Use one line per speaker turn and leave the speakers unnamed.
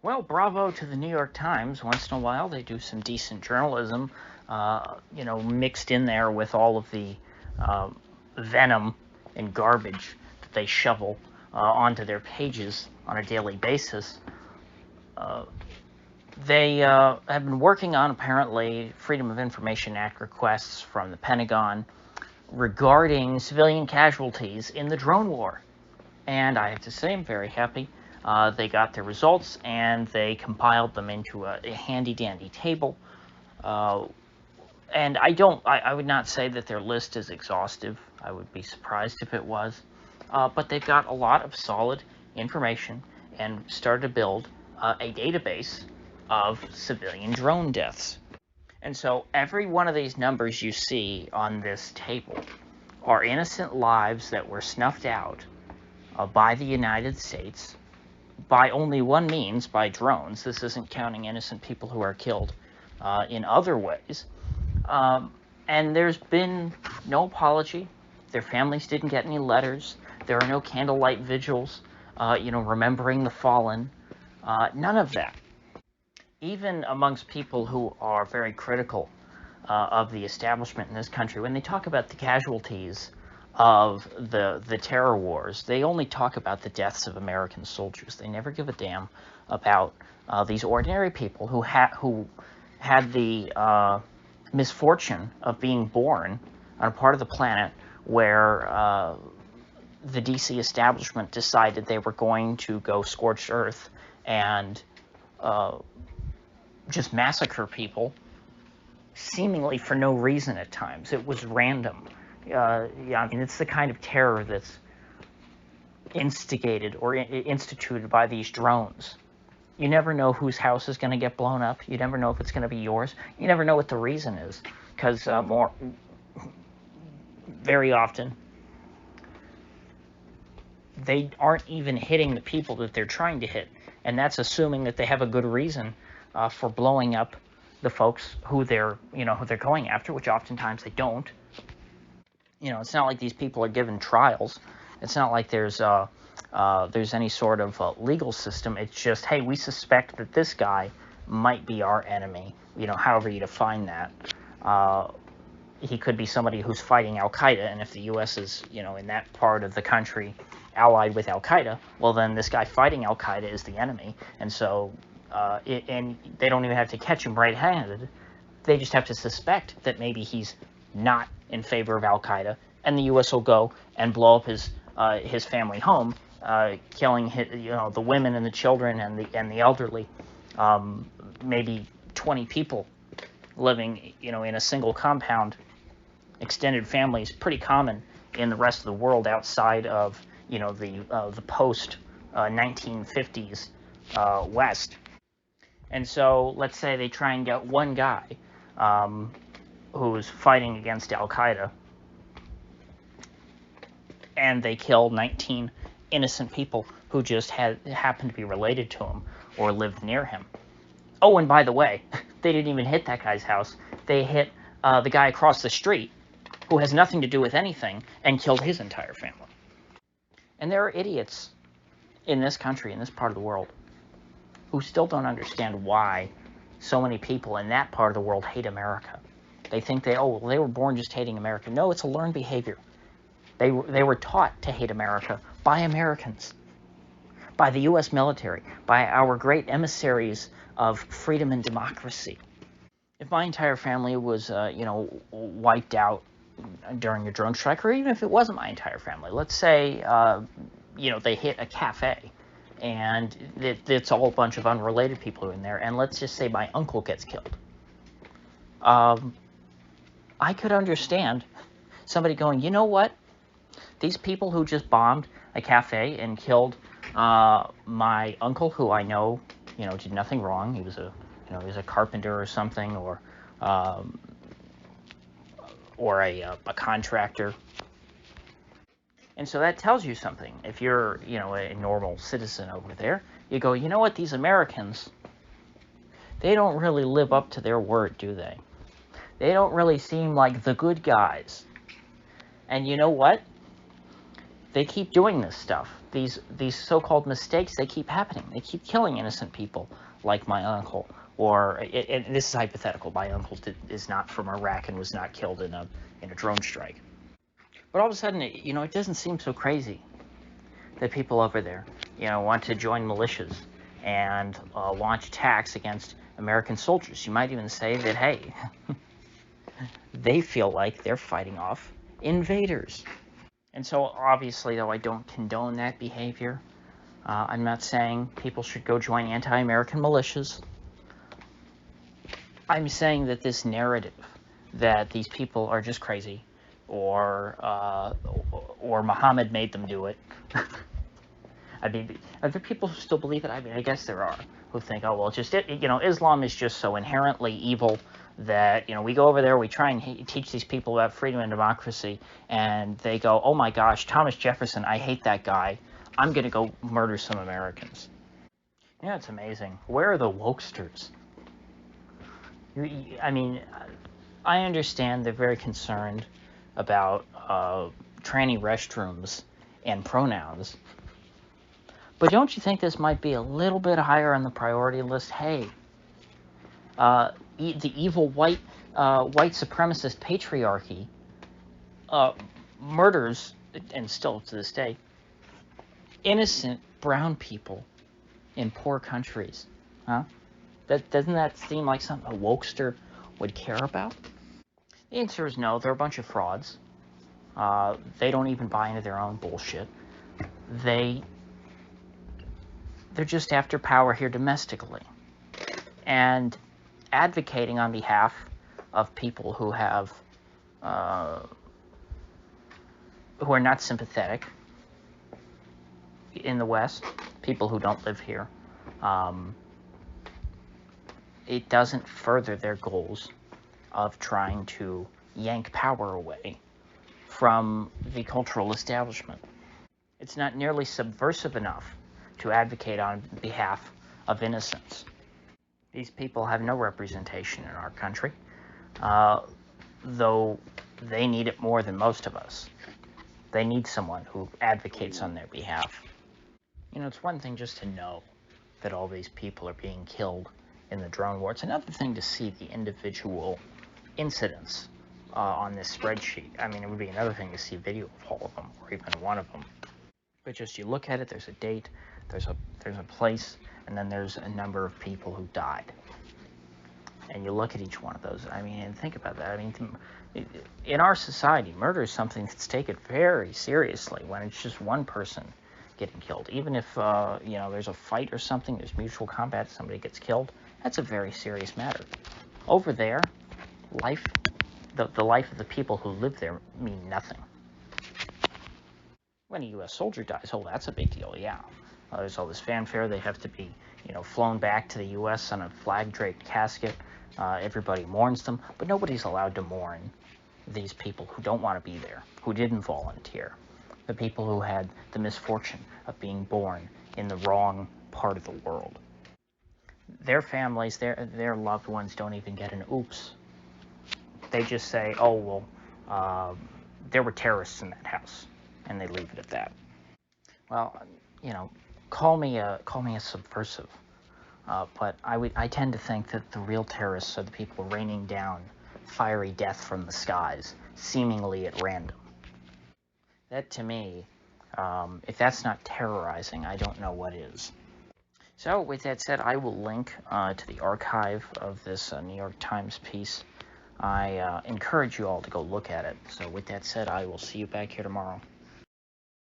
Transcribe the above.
Well, bravo to the New York Times. Once in a while, they do some decent journalism, mixed in there with all of the uh, venom and garbage that they shovel onto their pages on a daily basis. They have been working on, apparently, Freedom of Information Act requests from the Pentagon regarding civilian casualties in the drone war. And I have to say, I'm very happy. They got their results and they compiled them into a handy-dandy table. And I would not say that their list is exhaustive. I would be surprised if it was. But they've got a lot of solid information and started to build a database of civilian drone deaths. And so every one of these numbers you see on this table are innocent lives that were snuffed out by the United States by only one means, by drones. This isn't counting innocent people who are killed in other ways. And there's been no apology. Their families didn't get any letters. There are no candlelight vigils, remembering the fallen. None of that. Even amongst people who are very critical of the establishment in this country, when they talk about the casualties of the terror wars, they only talk about the deaths of American soldiers. They never give a damn about these ordinary people who had the misfortune of being born on a part of the planet where the DC establishment decided they were going to go scorched earth and just massacre people, seemingly for no reason at times. It was random. It's the kind of terror that's instigated or instituted by these drones. You never know whose house is going to get blown up. You never know if it's going to be yours. You never know what the reason is, because very often they aren't even hitting the people that they're trying to hit, and that's assuming that they have a good reason for blowing up the folks who they're going after, which oftentimes they don't. It's not like these people are given trials. It's not like there's any sort of legal system. It's just, hey, we suspect that this guy might be our enemy. However you define that. He could be somebody who's fighting Al-Qaeda, and if the U.S. is, in that part of the country allied with Al-Qaeda, well, then this guy fighting Al-Qaeda is the enemy. And so, and they don't even have to catch him right-handed. They just have to suspect that maybe he's not in favor of Al-Qaeda, and the U.S. will go and blow up his family home, killing the women and the children and the elderly, maybe 20 people living in a single compound. Extended families pretty common in the rest of the world outside of the post 1950s West. And so let's say they try and get one guy who's fighting against Al-Qaeda, and they kill 19 innocent people who just happened to be related to him or lived near him. Oh, and by the way, they didn't even hit that guy's house. They hit the guy across the street who has nothing to do with anything and killed his entire family. And there are idiots in this country, in this part of the world, who still don't understand why so many people in that part of the world hate America. They think they were born just hating America. No, it's a learned behavior. They were taught to hate America by Americans, by the U.S. military, by our great emissaries of freedom and democracy. If my entire family was, wiped out during a drone strike, or even if it wasn't my entire family, let's say, they hit a cafe, and it's all a bunch of unrelated people in there, and let's just say my uncle gets killed. I could understand somebody going, you know what? These people who just bombed a cafe and killed my uncle, who I know, did nothing wrong. He was a carpenter or something, or a contractor. And so that tells you something. If you're, a normal citizen over there, you go, you know what? These Americans, they don't really live up to their word, do they? They don't really seem like the good guys. And you know what? They keep doing this stuff. These so-called mistakes, they keep happening. They keep killing innocent people, like my uncle. Or, and this is hypothetical. My uncle is not from Iraq and was not killed in a drone strike. But all of a sudden, it doesn't seem so crazy that people over there, want to join militias and launch attacks against American soldiers. You might even say that, hey, they feel like they're fighting off invaders. And so, obviously, though I don't condone that behavior, I'm not saying people should go join anti-American militias. I'm saying that this narrative that these people are just crazy, or Muhammad made them do it. I mean, are there people who still believe it? I mean, I guess there are, who think, oh, well, Islam is just so inherently evil that, we go over there, we try and teach these people about freedom and democracy, and they go, oh my gosh, Thomas Jefferson, I hate that guy. I'm going to go murder some Americans. It's amazing. Where are the wokesters? I mean, I understand they're very concerned about tranny restrooms and pronouns, but don't you think this might be a little bit higher on the priority list? Hey, the evil white supremacist patriarchy murders, and still to this day, innocent brown people in poor countries. Huh? Doesn't that seem like something a wokester would care about? The answer is no. They're a bunch of frauds. They don't even buy into their own bullshit. They're just after power here domestically, and advocating on behalf of people who have who are not sympathetic in the West, people who don't live here. It doesn't further their goals of trying to yank power away from the cultural establishment. It's not nearly subversive enough to advocate on behalf of innocence. These people have no representation in our country, though they need it more than most of us. They need someone who advocates on their behalf. It's one thing just to know that all these people are being killed in the drone war. It's another thing to see the individual incidents on this spreadsheet. I mean, it would be another thing to see a video of all of them, or even one of them. But just you look at it, there's a date, there's a place, and then there's a number of people who died. And you look at each one of those, I mean, and think about that. I mean, in our society, murder is something that's taken very seriously when it's just one person getting killed. Even if, there's a fight or something, there's mutual combat, somebody gets killed, that's a very serious matter. Over there, the life of the people who live there mean nothing. When a U.S. soldier dies, oh, that's a big deal, yeah. There's all this fanfare. They have to be, flown back to the U.S. on a flag-draped casket. Everybody mourns them, but nobody's allowed to mourn these people who don't want to be there, who didn't volunteer, the people who had the misfortune of being born in the wrong part of the world. Their families, their loved ones don't even get an oops. They just say, oh, well, there were terrorists in that house, and they leave it at that. Well, call me a subversive, but I tend to think that the real terrorists are the people raining down fiery death from the skies, seemingly at random. That, to me, if that's not terrorizing, I don't know what is. So, with that said, I will link to the archive of this New York Times piece. I encourage you all to go look at it. So, with that said, I will see you back here tomorrow.